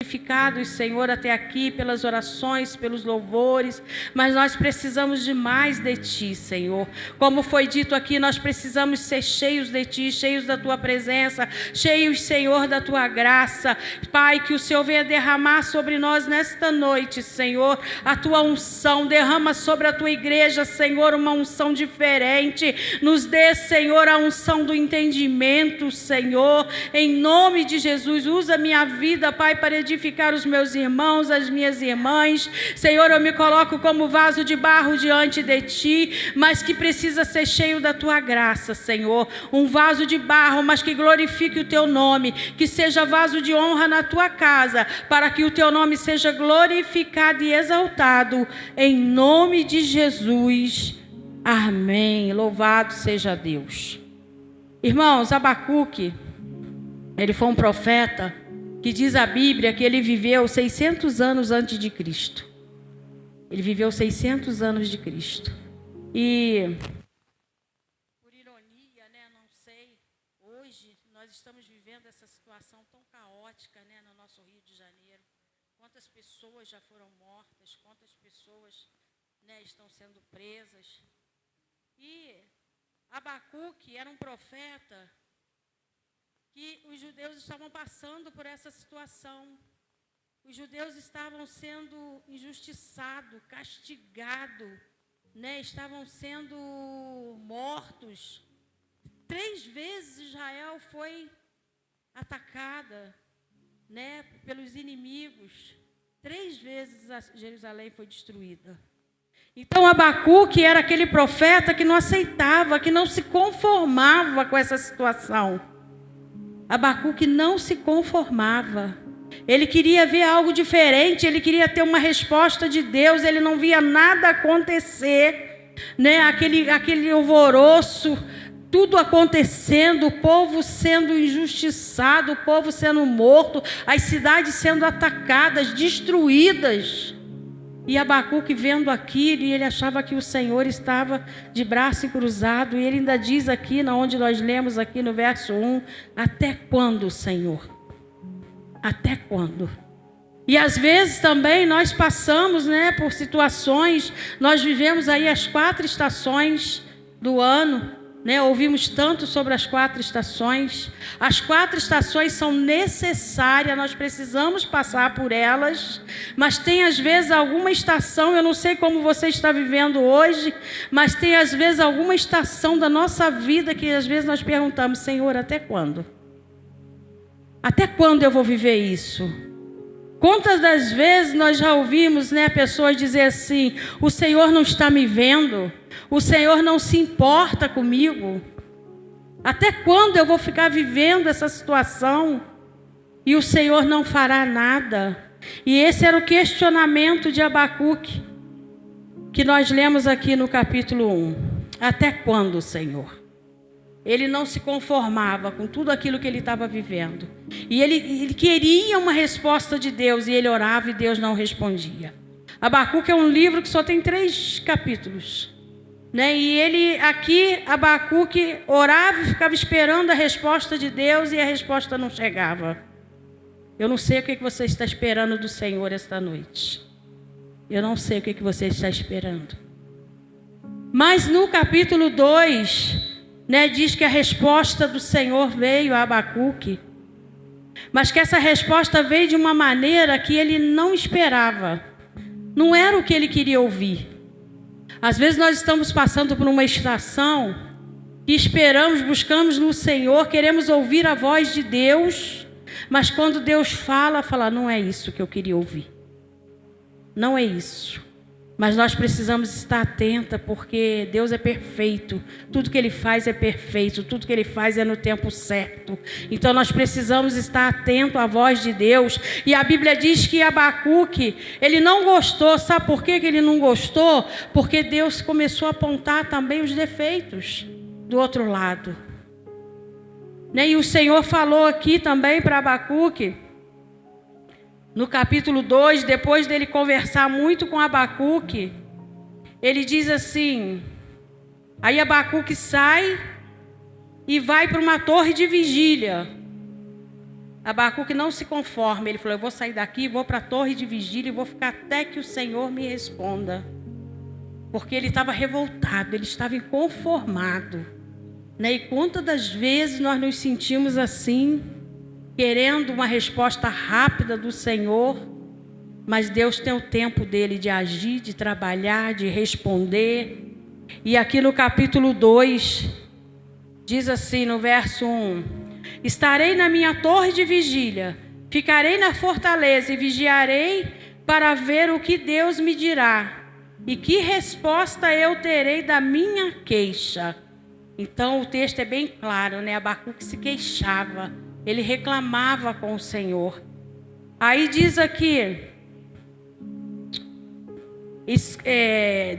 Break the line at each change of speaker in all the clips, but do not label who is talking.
edificados, Senhor, até aqui, pelas orações, pelos louvores, mas nós precisamos de mais de Ti, Senhor. Como foi dito aqui, nós precisamos ser cheios de Ti, cheios da Tua presença, cheios, Senhor, da Tua graça. Pai, que o Senhor venha derramar sobre nós nesta noite, Senhor, a Tua unção. Derrama sobre a Tua igreja, Senhor, uma unção diferente. Nos dê, Senhor, a unção do entendimento, Senhor, em nome de Jesus. Usa a minha vida, Pai, para edificar os meus irmãos, as minhas irmãs. Senhor, eu me coloco como vaso de barro diante de Ti, mas que precisa ser cheio da Tua graça, Senhor. Um vaso de barro, mas que glorifique o Teu nome, que seja vaso de honra na Tua casa, para que o Teu nome seja glorificado e exaltado, em nome de Jesus. Amém. Louvado seja Deus. Irmãos, Abacuque, ele foi um profeta que diz a Bíblia que ele viveu 600 anos antes de Cristo. Ele viveu 600 anos de Cristo. E, por ironia, não sei, hoje nós estamos vivendo essa situação tão caótica, no nosso Rio de Janeiro. Quantas pessoas já foram mortas, quantas pessoas, estão sendo presas. E Abacuque era um profeta que os judeus estavam passando por essa situação. Os judeus estavam sendo injustiçados, castigados, estavam sendo mortos. 3 vezes Israel foi atacada, pelos inimigos. 3 vezes Jerusalém foi destruída. Então Abacuque era aquele profeta que não aceitava, que não se conformava com essa situação. Abacuque não se conformava. Ele queria ver algo diferente, ele queria ter uma resposta de Deus, ele não via nada acontecer, aquele alvoroço, tudo acontecendo, o povo sendo injustiçado, o povo sendo morto, as cidades sendo atacadas, destruídas. E Abacuque vendo aquilo, e ele achava que o Senhor estava de braço cruzado. E ele ainda diz aqui, onde nós lemos aqui no verso 1, até quando, Senhor? Até quando? E às vezes também nós passamos, por situações, nós vivemos aí as 4 estações do ano, ouvimos tanto sobre as 4 estações. As 4 estações são necessárias, nós precisamos passar por elas, mas tem às vezes alguma estação, eu não sei como você está vivendo hoje, mas tem às vezes alguma estação da nossa vida que às vezes nós perguntamos, Senhor, até quando? Até quando eu vou viver isso? Quantas das vezes nós já ouvimos, pessoas dizer assim, o Senhor não está me vendo, o Senhor não se importa comigo. Até quando eu vou ficar vivendo essa situação e o Senhor não fará nada? E esse era o questionamento de Abacuque, que nós lemos aqui no capítulo 1. Até quando, Senhor? Ele não se conformava com tudo aquilo que ele estava vivendo. E ele queria uma resposta de Deus, e ele orava e Deus não respondia. Abacuque é um livro que só tem 3 capítulos. E ele aqui, Abacuque, orava e ficava esperando a resposta de Deus, e a resposta não chegava. Eu não sei o que você está esperando do Senhor esta noite. Eu não sei o que você está esperando. Mas no capítulo 2... diz que a resposta do Senhor veio a Abacuque, mas que essa resposta veio de uma maneira que ele não esperava. Não era o que ele queria ouvir. Às vezes nós estamos passando por uma estação e esperamos, buscamos no Senhor, queremos ouvir a voz de Deus, mas quando Deus fala, não é isso que eu queria ouvir. Não é isso. Mas nós precisamos estar atenta, porque Deus é perfeito. Tudo que Ele faz é perfeito. Tudo que Ele faz é no tempo certo. Então nós precisamos estar atento à voz de Deus. E a Bíblia diz que Abacuque, ele não gostou. Sabe por que ele não gostou? Porque Deus começou a apontar também os defeitos do outro lado. E o Senhor falou aqui também para Abacuque, no capítulo 2, depois dele conversar muito com Abacuque, ele diz assim, aí Abacuque sai e vai para uma torre de vigília. Abacuque não se conforma. Ele falou: eu vou sair daqui, vou para a torre de vigília e vou ficar até que o Senhor me responda. Porque ele estava revoltado, ele estava inconformado. Né? E quantas das vezes nós nos sentimos assim, querendo uma resposta rápida do Senhor, mas Deus tem o tempo dele de agir, de trabalhar, de responder. E aqui no capítulo 2, diz assim no verso 1: estarei na minha torre de vigília, ficarei na fortaleza e vigiarei para ver o que Deus me dirá e que resposta eu terei da minha queixa. Então o texto é bem claro, né? Abacuque se queixava, ele reclamava com o Senhor. Aí diz aqui,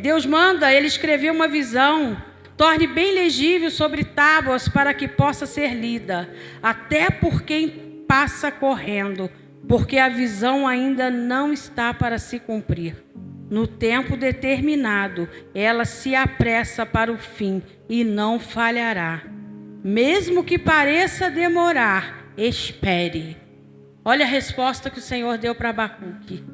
Deus manda ele escrever uma visão, torne bem legível sobre tábuas para que possa ser lida, até por quem passa correndo, porque a visão ainda não está para se cumprir. No tempo determinado, ela se apressa para o fim e não falhará. Mesmo que pareça demorar, espere. Olha a resposta que o Senhor deu para Abacuque.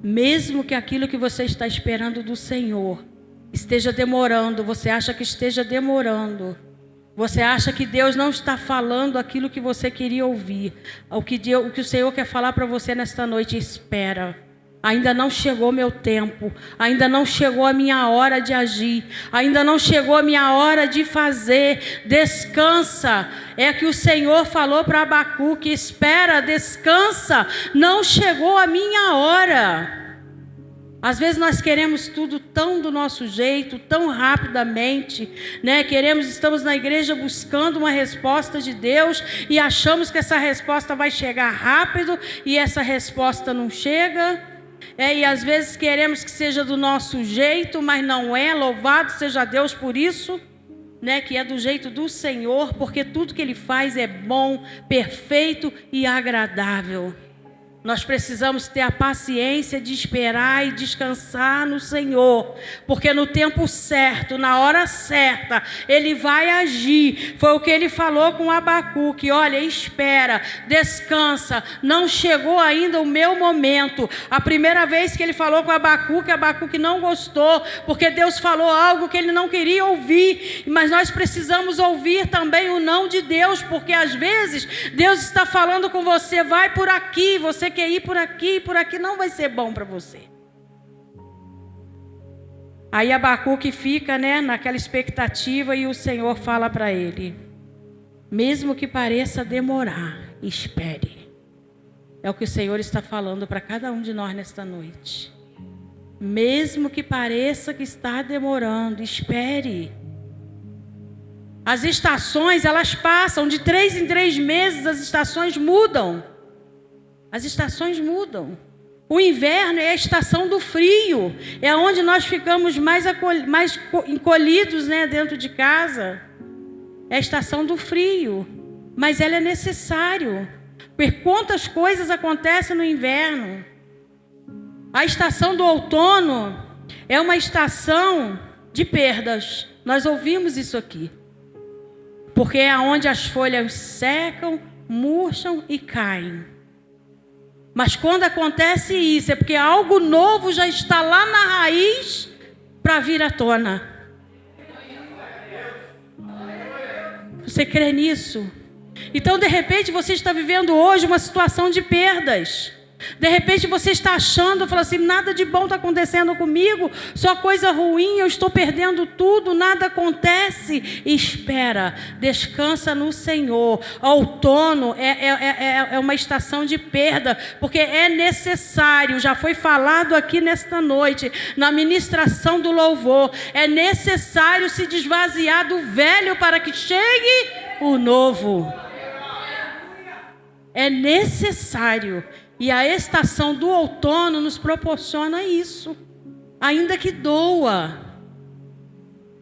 Mesmo que aquilo que você está esperando do Senhor esteja demorando, você acha que esteja demorando, você acha que Deus não está falando aquilo que você queria ouvir, o que o Senhor quer falar para você nesta noite, espera. Ainda não chegou meu tempo, ainda não chegou a minha hora de agir, ainda não chegou a minha hora de fazer. Descansa, é que o Senhor falou para Abacuque: espera, descansa, não chegou a minha hora. Às vezes nós queremos tudo tão do nosso jeito, tão rapidamente, né? Estamos na igreja buscando uma resposta de Deus e achamos que essa resposta vai chegar rápido e essa resposta não chega. E às vezes queremos que seja do nosso jeito, mas não é. Louvado seja Deus por isso, né? Que é do jeito do Senhor, porque tudo que Ele faz é bom, perfeito e agradável. Nós precisamos ter a paciência de esperar e descansar no Senhor, porque no tempo certo, na hora certa, Ele vai agir. Foi o que Ele falou com Abacuque: olha, espera, descansa, não chegou ainda o meu momento. A primeira vez que Ele falou com Abacuque não gostou, porque Deus falou algo que ele não queria ouvir. Mas nós precisamos ouvir também o não de Deus, porque às vezes Deus está falando com você: vai por aqui, você quer ir por aqui não vai ser bom para você. Aí Abacuque fica, né, naquela expectativa, e o Senhor fala para ele: mesmo que pareça demorar, espere. É o que o Senhor está falando para cada um de nós nesta noite. Mesmo que pareça que está demorando, espere. As estações, elas passam de 3 em 3 meses, as estações mudam. As estações mudam. O inverno é a estação do frio, é onde nós ficamos mais encolhidos, né, dentro de casa. É a estação do frio, mas ela é necessária, porque quantas coisas acontecem no inverno. A estação do outono é uma estação de perdas. Nós ouvimos isso aqui, porque é onde as folhas secam, murcham e caem. Mas quando acontece isso, é porque algo novo já está lá na raiz para vir à tona. Você crê nisso? Então, de repente, você está vivendo hoje uma situação de perdas. De repente você está achando, fala assim: nada de bom está acontecendo comigo, só coisa ruim, eu estou perdendo tudo, nada acontece. Espera, descansa no Senhor. Outono é uma estação de perda, porque é necessário, já foi falado aqui nesta noite, na ministração do louvor, é necessário se desvaziar do velho para que chegue o novo. É necessário. E a estação do outono nos proporciona isso. Ainda que doa,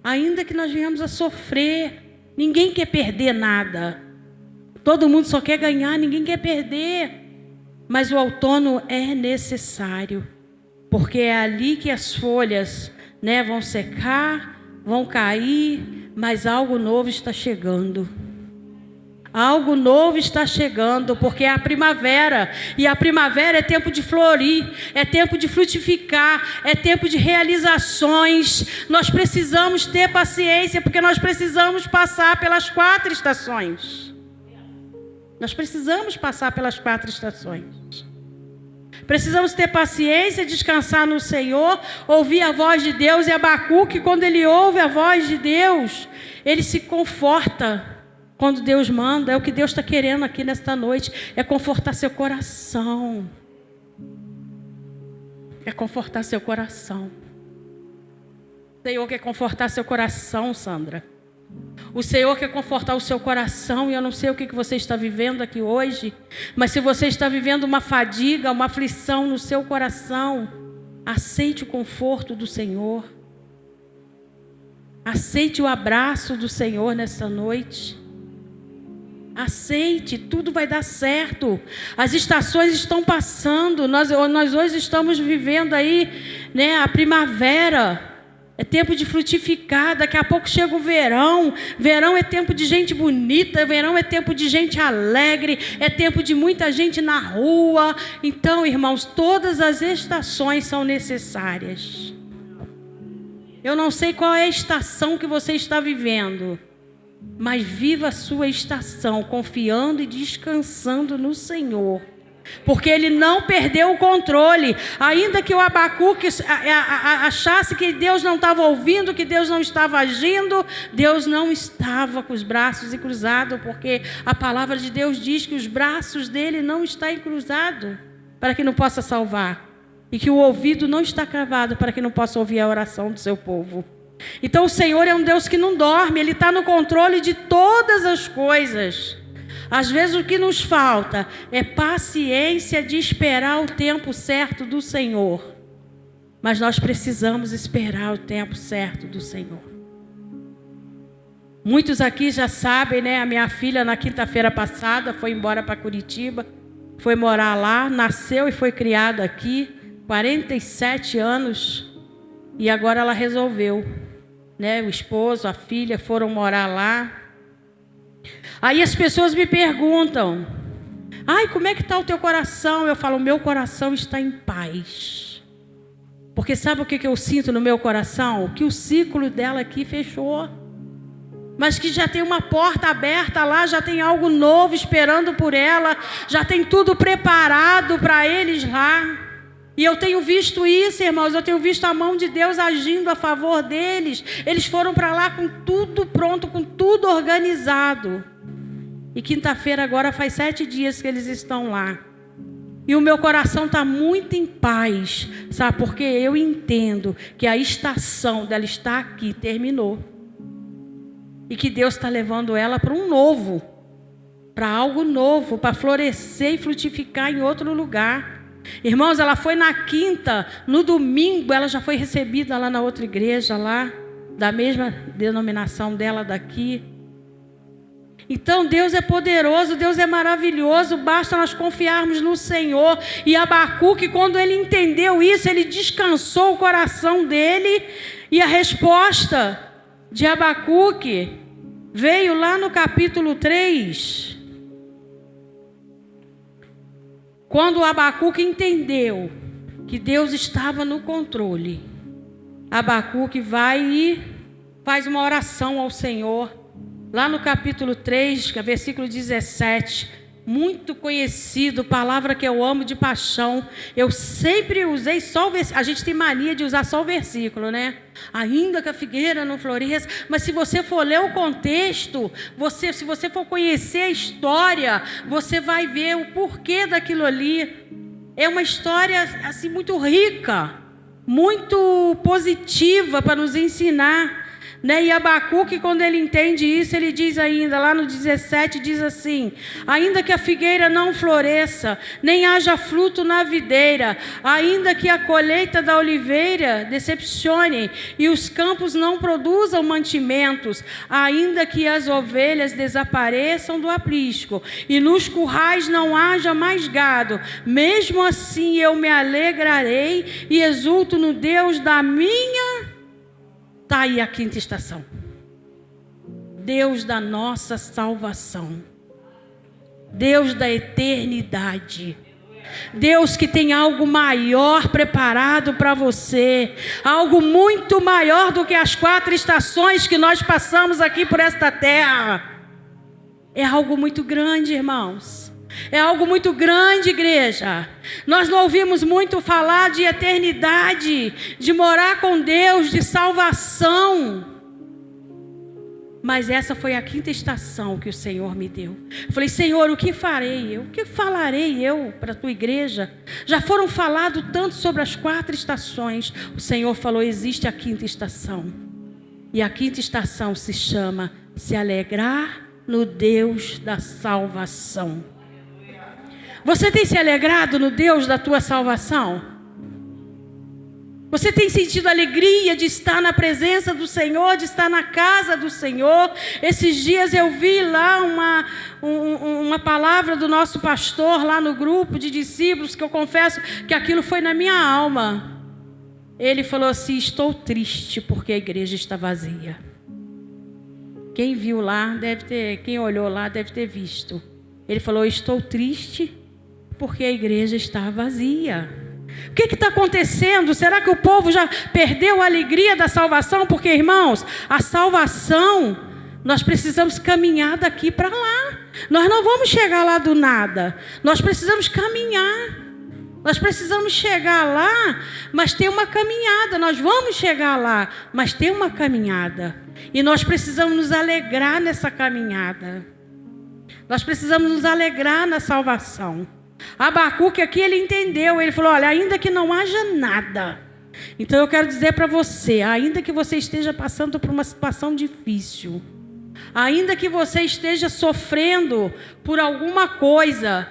ainda que nós venhamos a sofrer, ninguém quer perder nada. Todo mundo só quer ganhar, ninguém quer perder. Mas o outono é necessário, porque é ali que as folhas, né, vão secar, vão cair, mas algo novo está chegando. Algo novo está chegando, porque é a primavera. E a primavera é tempo de florir, é tempo de frutificar, é tempo de realizações. Nós precisamos ter paciência, porque nós precisamos passar pelas 4 estações. Nós precisamos passar pelas 4 estações. Precisamos ter paciência, descansar no Senhor, ouvir a voz de Deus. E Abacuque, quando ele ouve a voz de Deus, ele se conforta. Quando Deus manda, é o que Deus está querendo aqui nesta noite, é confortar seu coração. É confortar seu coração. O Senhor quer confortar seu coração, Sandra. O Senhor quer confortar o seu coração. E eu não sei o que você está vivendo aqui hoje, mas se você está vivendo uma fadiga, uma aflição no seu coração, aceite o conforto do Senhor. Aceite o abraço do Senhor nessa noite. Aceite, tudo vai dar certo. As estações estão passando. Nós hoje estamos vivendo aí, né, a primavera. É tempo de frutificar. Daqui a pouco chega o verão. Verão é tempo de gente bonita. Verão é tempo de gente alegre. É tempo de muita gente na rua. Então, irmãos, todas as estações são necessárias. Eu não sei qual é a estação que você está vivendo, mas viva a sua estação confiando e descansando no Senhor, porque Ele não perdeu o controle. Ainda que o Abacuque achasse que Deus não estava ouvindo, que Deus não estava agindo, Deus não estava com os braços cruzados, porque a palavra de Deus diz que os braços dele não estão cruzados para que não possa salvar, e que o ouvido não está cravado para que não possa ouvir a oração do seu povo. Então o Senhor é um Deus que não dorme, Ele está no controle de todas as coisas. Às vezes o que nos falta é paciência de esperar o tempo certo do Senhor. Mas nós precisamos esperar o tempo certo do Senhor. Muitos aqui já sabem, né? A minha filha na quinta-feira passada foi embora para Curitiba, foi morar lá, nasceu e foi criada aqui, 47 anos, e agora ela resolveu, né? O esposo, a filha foram morar lá. Aí as pessoas me perguntam: ai, como é que está o teu coração? Eu falo: o meu coração está em paz. Porque sabe o que eu sinto no meu coração? Que o ciclo dela aqui fechou, mas que já tem uma porta aberta lá, já tem algo novo esperando por ela, já tem tudo preparado para eles lá. E eu tenho visto isso, irmãos, eu tenho visto a mão de Deus agindo a favor deles. Eles foram para lá com tudo pronto, com tudo organizado. E quinta-feira agora faz 7 dias que eles estão lá. E o meu coração está muito em paz, sabe? Porque eu entendo que a estação dela estar aqui terminou. E que Deus está levando ela para um novo, para algo novo, para florescer e frutificar em outro lugar. Irmãos, ela foi na quinta, no domingo ela já foi recebida lá na outra igreja, lá, da mesma denominação dela daqui. Então Deus é poderoso, Deus é maravilhoso, basta nós confiarmos no Senhor. E Abacuque, quando ele entendeu isso, ele descansou o coração dele, e a resposta de Abacuque veio lá no capítulo 3. Quando Abacuque entendeu que Deus estava no controle, Abacuque vai e faz uma oração ao Senhor. Lá no capítulo 3, versículo 17, muito conhecido, palavra que eu amo de paixão. Eu sempre usei só o versículo. A gente tem mania de usar só o versículo, né? Ainda que a figueira não floresça. Mas se você for ler o contexto, se você for conhecer a história, você vai ver o porquê daquilo ali. É uma história assim muito rica, muito positiva para nos ensinar. E Abacuque, quando ele entende isso, ele diz ainda, lá no 17, diz assim: ainda que a figueira não floresça, nem haja fruto na videira, ainda que a colheita da oliveira decepcione, e os campos não produzam mantimentos, ainda que as ovelhas desapareçam do aprisco, e nos currais não haja mais gado, mesmo assim eu me alegrarei e exulto no Deus da minha... Está aí a quinta estação. Deus da nossa salvação. Deus da eternidade. Deus que tem algo maior preparado para você, algo muito maior do que as 4 estações que nós passamos aqui por esta terra. É algo muito grande, irmãos. É algo muito grande, igreja. Nós não ouvimos muito falar de eternidade, de morar com Deus, de salvação. Mas essa foi a 5ª estação que o Senhor me deu. Eu falei, Senhor, o que farei eu? O que falarei eu para a tua igreja? Já foram falado tanto sobre as 4 estações. O Senhor falou, existe a 5ª estação. E a 5ª estação se chama se alegrar no Deus da salvação. Você tem se alegrado no Deus da tua salvação? Você tem sentido alegria de estar na presença do Senhor, de estar na casa do Senhor? Esses dias eu vi lá uma palavra do nosso pastor lá no grupo de discípulos, que eu confesso que aquilo foi na minha alma. Ele falou assim, estou triste porque a igreja está vazia. Quem viu lá, quem olhou lá deve ter visto. Ele falou, estou triste porque a igreja está vazia. O que está acontecendo? Será que o povo já perdeu a alegria da salvação? Porque, irmãos, a salvação, nós precisamos caminhar daqui para lá. Nós não vamos chegar lá do nada. Nós precisamos caminhar. Nós precisamos chegar lá, mas tem uma caminhada. Nós vamos chegar lá, mas tem uma caminhada. E nós precisamos nos alegrar nessa caminhada. Nós precisamos nos alegrar na salvação. Abacuque aqui, ele entendeu, ele falou, olha, ainda que não haja nada. Então eu quero dizer para você, ainda que você esteja passando por uma situação difícil, ainda que você esteja sofrendo por alguma coisa,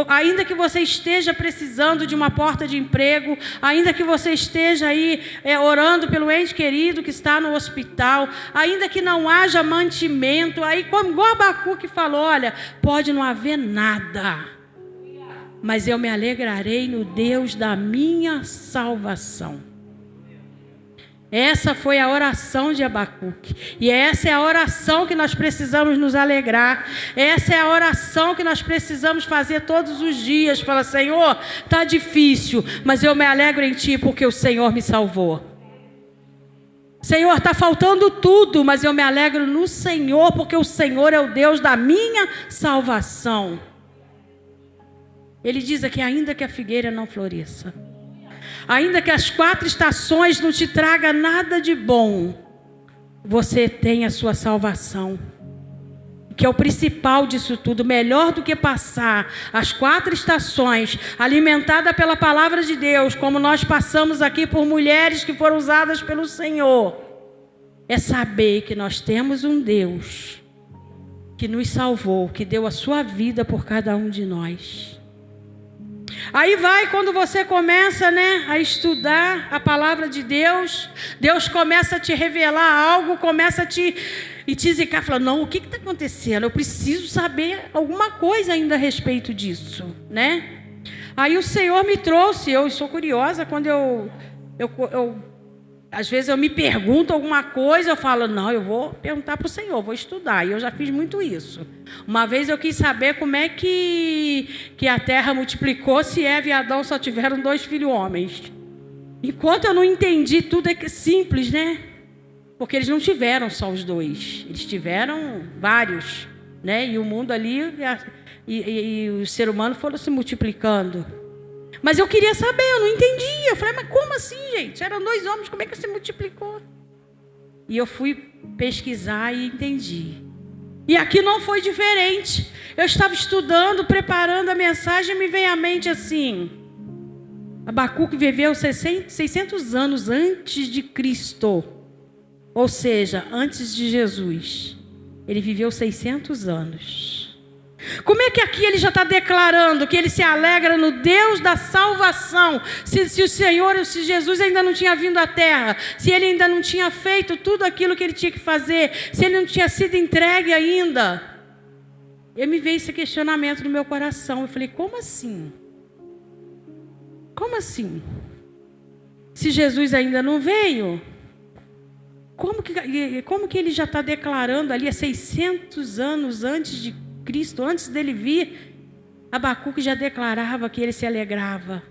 ainda que você esteja precisando de uma porta de emprego, ainda que você esteja aí orando pelo ente querido que está no hospital, ainda que não haja mantimento, aí como Abacuque falou, olha, pode não haver nada, mas eu me alegrarei no Deus da minha salvação. Essa foi a oração de Abacuque. E essa é a oração que nós precisamos nos alegrar. Essa é a oração que nós precisamos fazer todos os dias. Fala, Senhor, está difícil, mas eu me alegro em Ti porque o Senhor me salvou. Senhor, está faltando tudo, mas eu me alegro no Senhor porque o Senhor é o Deus da minha salvação. Ele diz aqui, ainda que a figueira não floresça, ainda que as 4 estações não te tragam nada de bom, você tem a sua salvação, que é o principal disso tudo. Melhor do que passar as 4 estações alimentada pela palavra de Deus, como nós passamos aqui por mulheres que foram usadas pelo Senhor, é saber que nós temos um Deus que nos salvou, que deu a sua vida por cada um de nós. Aí vai, quando você começa, a estudar a palavra de Deus, Deus começa a te revelar algo, começa a te zicar, fala, não, o que está acontecendo? Eu preciso saber alguma coisa ainda a respeito disso, Aí o Senhor me trouxe, eu sou curiosa, quando às vezes eu me pergunto alguma coisa, eu falo, não, eu vou perguntar para o Senhor, vou estudar. E eu já fiz muito isso. Uma vez eu quis saber como é que a terra multiplicou se Eva e Adão só tiveram 2 filhos homens. Enquanto eu não entendi tudo, é simples, Porque eles não tiveram só os 2, eles tiveram vários, E o mundo ali, e o ser humano foram se multiplicando. Mas eu queria saber, eu não entendia. Eu falei, mas como assim, gente? Eram 2 homens, como é que se multiplicou? E eu fui pesquisar e entendi. E aqui não foi diferente. Eu estava estudando, preparando a mensagem, e me veio à mente assim, Abacuque viveu 600 anos antes de Cristo. Ou seja, antes de Jesus. Ele viveu 600 anos. Como é que aqui ele já está declarando que ele se alegra no Deus da salvação? Se o Senhor, se Jesus ainda não tinha vindo à terra, se ele ainda não tinha feito tudo aquilo que ele tinha que fazer, se ele não tinha sido entregue ainda. Me veio esse questionamento no meu coração. Eu falei, como assim? Como assim? Se Jesus ainda não veio, como que ele já está declarando ali há 600 anos antes de Cristo, antes dele vir, Abacuque já declarava que ele se alegrava.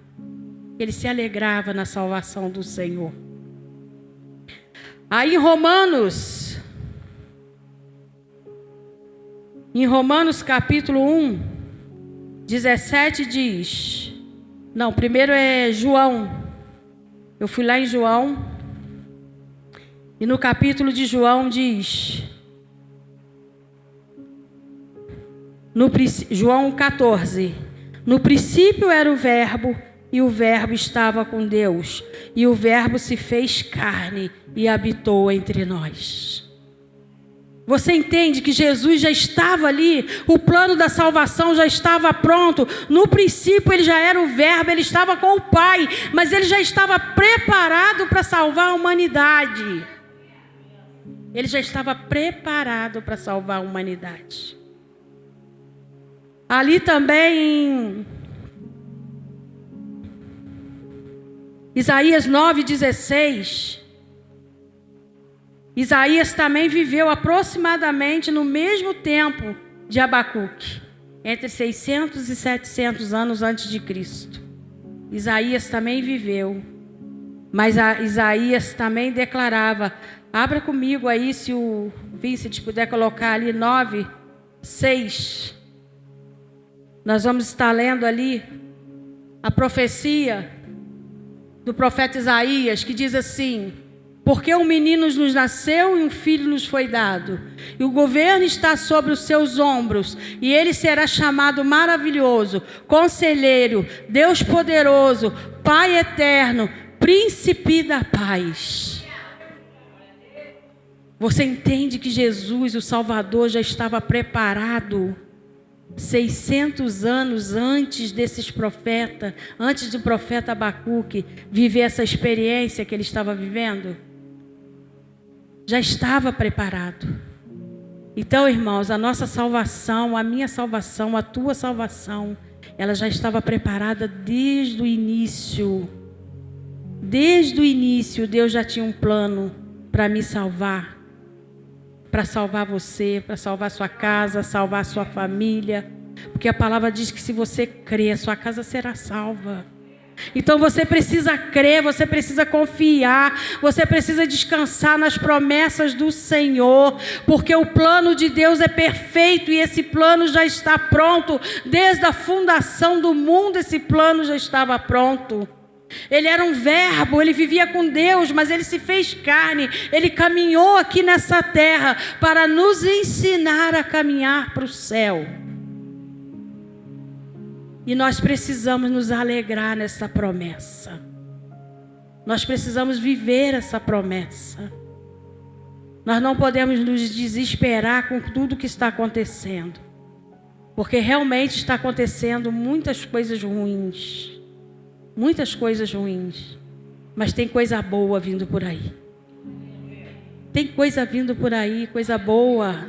Ele se alegrava na salvação do Senhor. Aí em Romanos capítulo 1, 17 diz... Não, primeiro é João. Eu fui lá em João. E no capítulo de João diz... João 14. No princípio era o Verbo, e o Verbo estava com Deus. E o Verbo se fez carne e habitou entre nós. Você entende que Jesus já estava ali, o plano da salvação já estava pronto. No princípio ele já era o Verbo, ele estava com o Pai, mas ele já estava preparado para salvar a humanidade. Ele já estava preparado para salvar a humanidade. Ali também em Isaías 9,16, Isaías também viveu aproximadamente no mesmo tempo de Abacuque, entre 600 e 700 anos antes de Cristo. Isaías também viveu, mas Isaías também declarava, abra comigo aí, se o Vincent puder colocar ali 9:6. Nós vamos estar lendo ali a profecia do profeta Isaías, que diz assim: porque um menino nos nasceu e um filho nos foi dado, e o governo está sobre os seus ombros, e ele será chamado maravilhoso, conselheiro, Deus poderoso, Pai eterno, príncipe da paz. Você entende que Jesus, o Salvador, já estava preparado 600 anos antes desses profetas, antes do profeta Abacuque viver essa experiência que ele estava vivendo? Já estava preparado. Então, irmãos, a nossa salvação, a minha salvação, a tua salvação, ela já estava preparada desde o início. Desde o início, Deus já tinha um plano para me salvar, para salvar você, para salvar sua casa, salvar sua família. Porque a palavra diz que se você crer, a sua casa será salva. Então você precisa crer, você precisa confiar, você precisa descansar nas promessas do Senhor, porque o plano de Deus é perfeito e esse plano já está pronto. Desde a fundação do mundo, esse plano já estava pronto. Ele era um verbo, ele vivia com Deus, mas ele se fez carne. Ele caminhou aqui nessa terra para nos ensinar a caminhar para o céu. E nós precisamos nos alegrar nessa promessa. Nós precisamos viver essa promessa. Nós não podemos nos desesperar com tudo que está acontecendo, porque realmente está acontecendo muitas coisas ruins. Muitas coisas ruins, mas tem coisa boa vindo por aí. Tem coisa vindo por aí, coisa boa.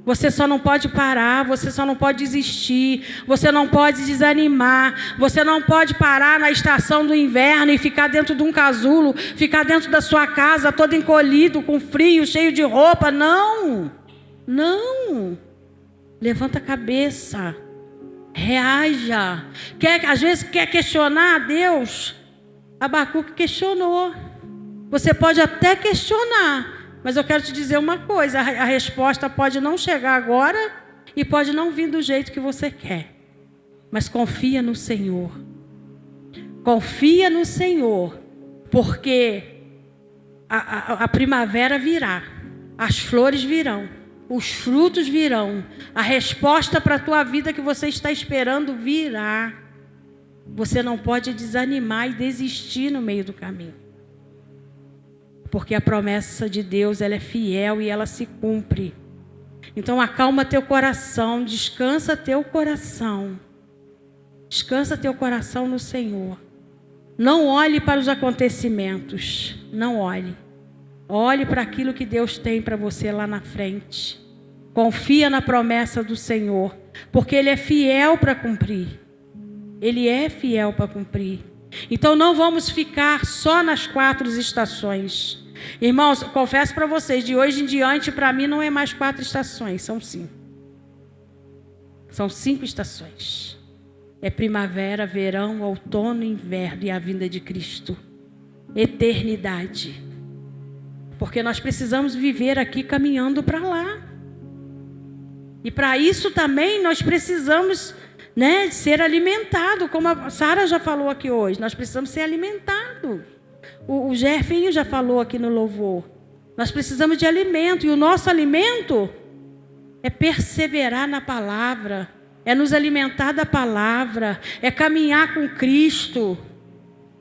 Você só não pode parar, você só não pode desistir, você não pode desanimar, você não pode parar na estação do inverno e ficar dentro de um casulo, ficar dentro da sua casa todo encolhido, com frio, cheio de roupa. Não, não. Levanta a cabeça. Reaja. Às vezes quer questionar a Deus. Abacuque questionou. Você pode até questionar, mas eu quero te dizer uma coisa: a resposta pode não chegar agora e pode não vir do jeito que você quer. Mas confia no Senhor. Confia no Senhor, porque a primavera virá, as flores virão, os frutos virão, a resposta para a tua vida que você está esperando virá. Você não pode desanimar e desistir no meio do caminho, porque a promessa de Deus, ela é fiel e ela se cumpre. Então acalma teu coração, descansa teu coração no Senhor. Não olhe para os acontecimentos, não olhe. Olhe para aquilo que Deus tem para você lá na frente. Confia na promessa do Senhor, porque Ele é fiel para cumprir. Ele é fiel para cumprir. Então não vamos ficar só nas 4 estações. Irmãos, confesso para vocês, de hoje em diante, para mim não é mais 4 estações, são 5. São 5 estações. É primavera, verão, outono, inverno e a vinda de Cristo. Eternidade. Porque nós precisamos viver aqui caminhando para lá. E para isso também nós precisamos, ser alimentado, como a Sara já falou aqui hoje. Nós precisamos ser alimentados. O Jefinho já falou aqui no louvor. Nós precisamos de alimento. E o nosso alimento é perseverar na palavra. É nos alimentar da palavra. É caminhar com Cristo.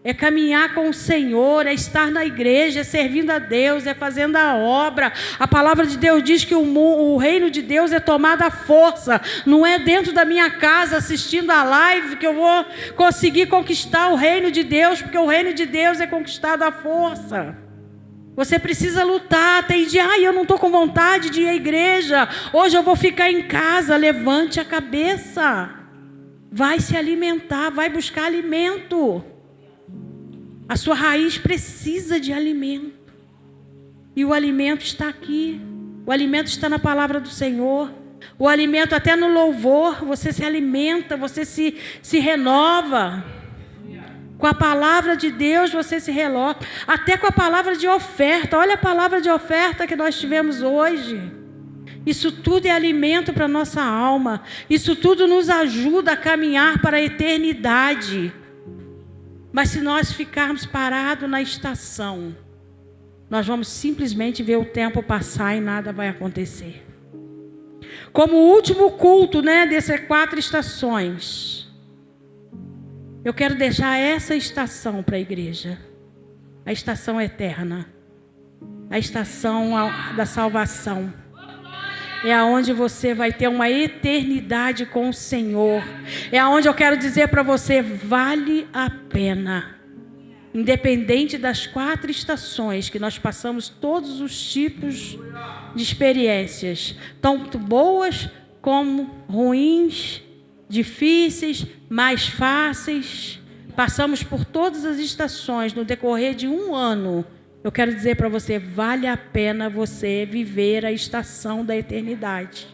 É caminhar com o Senhor, é estar na igreja, é servindo a Deus, é fazendo a obra. A palavra de Deus diz que o reino de Deus é tomado à força. Não é dentro da minha casa, assistindo a live, que eu vou conseguir conquistar o reino de Deus, porque o reino de Deus é conquistado à força. Você precisa lutar. Tem dia, eu não estou com vontade de ir à igreja, hoje eu vou ficar em casa. Levante a cabeça. Vai se alimentar, vai buscar alimento. A sua raiz precisa de alimento. E o alimento está aqui. O alimento está na palavra do Senhor. O alimento até no louvor. Você se alimenta, você se renova. Com a palavra de Deus você se renova. Até com a palavra de oferta. Olha a palavra de oferta que nós tivemos hoje. Isso tudo é alimento para a nossa alma. Isso tudo nos ajuda a caminhar para a eternidade. Mas se nós ficarmos parados na estação, nós vamos simplesmente ver o tempo passar e nada vai acontecer. Como o último culto, dessas 4 estações, eu quero deixar essa estação para a igreja. A estação eterna. A estação da salvação. É aonde você vai ter uma eternidade com o Senhor. É aonde eu quero dizer para você, vale a pena. Independente das 4 estações que nós passamos, todos os tipos de experiências, tanto boas como ruins, difíceis, mais fáceis. Passamos por todas as estações no decorrer de um ano. Eu quero dizer para você, vale a pena você viver a estação da eternidade,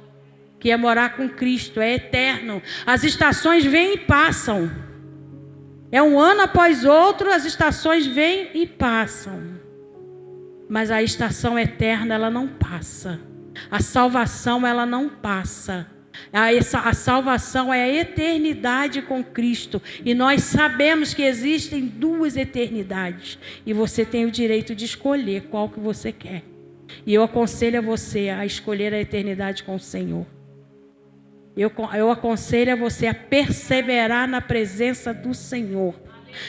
que é morar com Cristo, é eterno. As estações vêm e passam. É um ano após outro, as estações vêm e passam. Mas a estação eterna, ela não passa. A salvação, ela não passa. A salvação é a eternidade com Cristo. E nós sabemos que existem 2 eternidades. E você tem o direito de escolher qual que você quer. E eu aconselho a você a escolher a eternidade com o Senhor. Eu aconselho a você a perseverar na presença do Senhor.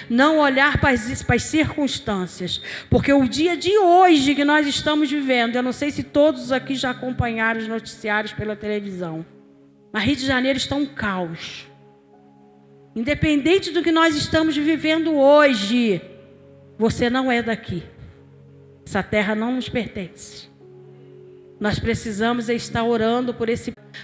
Não olhar para as circunstâncias. Porque o dia de hoje que nós estamos vivendo, eu não sei se todos aqui já acompanharam os noticiários pela televisão. Mas Rio de Janeiro está um caos. Independente do que nós estamos vivendo hoje, você não é daqui. Essa terra não nos pertence. Nós precisamos estar orando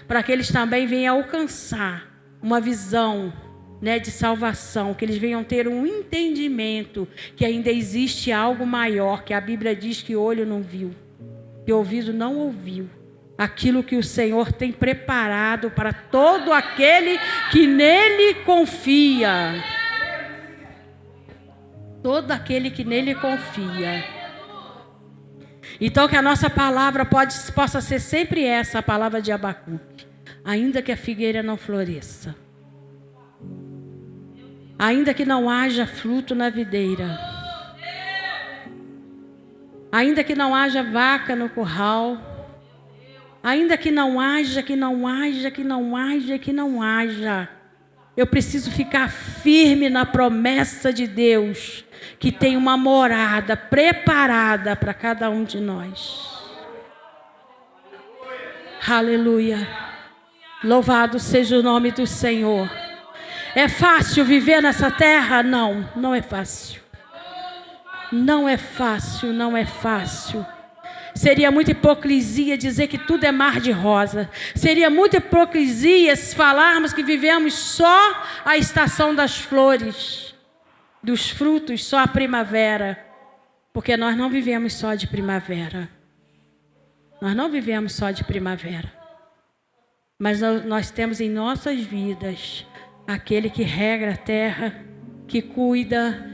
para que eles também venham alcançar uma visão, de salvação, que eles venham ter um entendimento que ainda existe algo maior, que a Bíblia diz que olho não viu, que ouvido não ouviu. Aquilo que o Senhor tem preparado para todo aquele que nele confia. Todo aquele que nele confia. Então que a nossa palavra possa ser sempre essa, a palavra de Abacuque. Ainda que a figueira não floresça. Ainda que não haja fruto na videira. Ainda que não haja vaca no curral. Ainda que não haja, eu preciso ficar firme na promessa de Deus, que tem uma morada preparada para cada um de nós. Aleluia. Louvado seja o nome do Senhor. É fácil viver nessa terra? Não, não é fácil. Não é fácil, não é fácil. Seria muita hipocrisia dizer que tudo é mar de rosa. Seria muita hipocrisia se falarmos que vivemos só a estação das flores, dos frutos, só a primavera. Porque nós não vivemos só de primavera. Nós não vivemos só de primavera. Mas nós temos em nossas vidas aquele que regra a terra, que cuida,